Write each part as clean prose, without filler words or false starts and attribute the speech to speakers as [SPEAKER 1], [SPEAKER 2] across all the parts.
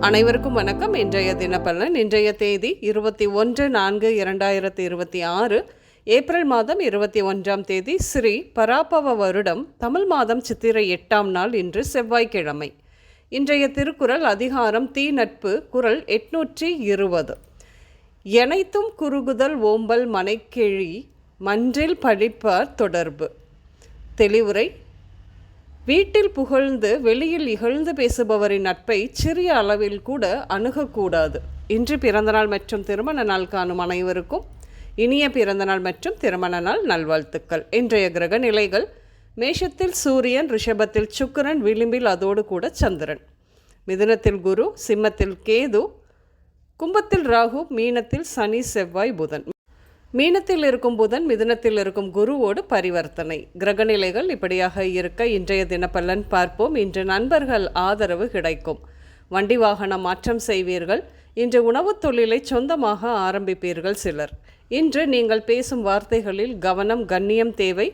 [SPEAKER 1] அனைவருக்கும் வணக்கம். இன்றைய தினப்பலன். இன்றைய தேதி 21/4/2026 ஏப்ரல் மாதம் 21ஆம் தேதி ஸ்ரீ பராபவ வருடம் தமிழ் மாதம் சித்திரை 8ஆம் நாள். இன்று செவ்வாய்க்கிழமை. இன்றைய திருக்குறள் அதிகாரம் தீ நட்பு. குறள் 820. எனைத்தும் குறுகுதல் ஓம்பல் மனைக்கெழி மன்றில் படிப்பார் தொடர்பு. தெளிவுரை. வீட்டில் புகழ்ந்து வெளியில் இகழ்ந்து பேசுபவரின் நட்பை சிறிய அளவில் கூட அணுகக்கூடாது. இன்று பிறந்தநாள் மற்றும் திருமண நாள் காணும் அனைவருக்கும் இனிய பிறந்தநாள் மற்றும் திருமண நாள் நல்வாழ்த்துக்கள். இன்றைய கிரக நிலைகள்: மேஷத்தில் சூரியன், ரிஷபத்தில் சுக்கிரன், விளிம்பில் அதோடு கூட சந்திரன், மிதுனத்தில் குரு, சிம்மத்தில் கேது, கும்பத்தில் ராகு, மீனத்தில் சனி, செவ்வாய், புதன். மீனத்தில் இருக்கும் புதன் மிதுனத்தில் இருக்கும் குருவோடு பரிவர்த்தனை. கிரகநிலைகள் இப்படியாக இருக்க இன்றைய தினப்பலன் பார்ப்போம். இன்று நண்பர்கள் ஆதரவு கிடைக்கும். வண்டி வாகனம் மாற்றம் செய்வீர்கள். இன்று உணவுத் தொழிலை சொந்தமாக ஆரம்பிப்பீர்கள் சிலர். இன்று நீங்கள் பேசும் வார்த்தைகளில் கவனம், கண்ணியம் தேவை.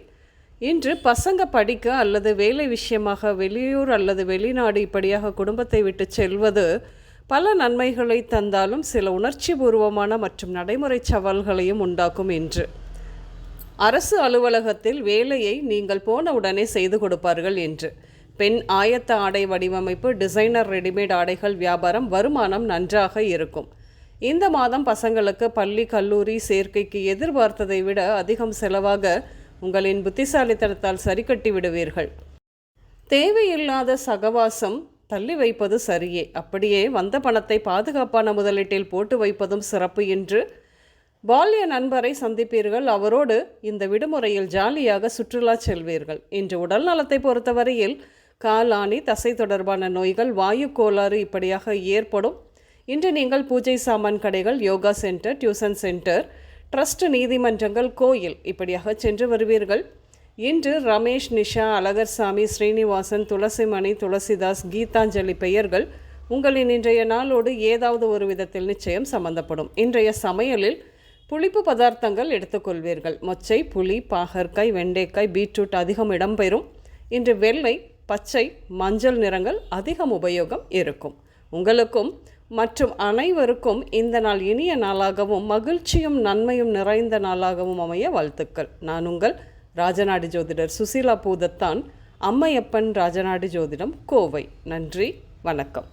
[SPEAKER 1] இன்று பசங்க படிக்க அல்லது வேலை விஷயமாக வெளியூர் அல்லது வெளிநாடு இப்படியாக குடும்பத்தை விட்டு செல்வது பல நன்மைகளை தந்தாலும் சில உணர்ச்சி பூர்வமான மற்றும் நடைமுறை சவால்களையும் உண்டாக்கும். இன்று அரசு அலுவலகத்தில் வேலையை நீங்கள் போன உடனே செய்து கொடுப்பார்கள். என்று பெண் ஆயத்த ஆடை வடிவமைப்பு, டிசைனர் ரெடிமேட் ஆடைகள் வியாபாரம், வருமானம் நன்றாக இருக்கும். இந்த மாதம் பசங்களுக்கு பள்ளி கல்லூரி சேர்க்கைக்கு எதிர்பார்த்ததை விட அதிகம் செலவாக உங்களின் புத்திசாலித்தனத்தால் சரி கட்டி விடுவீர்கள். தேவையில்லாத சகவாசம் தள்ளி வைப்பது சரியே. அப்படியே வந்த பணத்தை பாதுகாப்பான முதலீட்டில் போட்டு வைப்பதும் சிறப்பு. என்று பால்ய நண்பரை சந்திப்பீர்கள். அவரோடு இந்த விடுமுறையில் ஜாலியாக சுற்றுலா செல்வீர்கள். இன்று உடல் நலத்தை பொறுத்தவரையில் காலாணி, தசை தொடர்பான நோய்கள், வாயு கோளாறு இப்படியாக ஏற்படும். இன்று நீங்கள் பூஜை சாமான் கடைகள், yoga centre, tuition centre, trust, நீதிமன்றங்கள், கோயில் இப்படியாக சென்று வருவீர்கள். இன்று ரமேஷ், நிஷா, அழகர்சாமி, ஸ்ரீனிவாசன், துளசிமணி, துளசிதாஸ், கீதாஞ்சலி பெயர்கள் உங்களின் இன்றைய நாளோடு ஏதாவது ஒரு விதத்தில் நிச்சயம் சம்பந்தப்படும். இன்றைய சமையலில் புளிப்பு பதார்த்தங்கள் எடுத்துக்கொள்வீர்கள். மொச்சை, புளி, பாகற்காய், வெண்டைக்காய், பீட்ரூட் அதிகம் இடம்பெறும். இன்று வெள்ளை, பச்சை, மஞ்சள் நிறங்கள் அதிகம் உபயோகம் இருக்கும். உங்களுக்கும் மற்றும் அனைவருக்கும் இந்த நாள் இனிய நாளாகவும் மகிழ்ச்சியும் நன்மையும் நிறைந்த நாளாகவும் அமைய வாழ்த்துக்கள். நான் உங்கள் ராஜநாடி ஜோதிடர் சுசீலா பூதத்தான், அம்மையப்பன் ராஜநாடி ஜோதிடம், கோவை. நன்றி, வணக்கம்.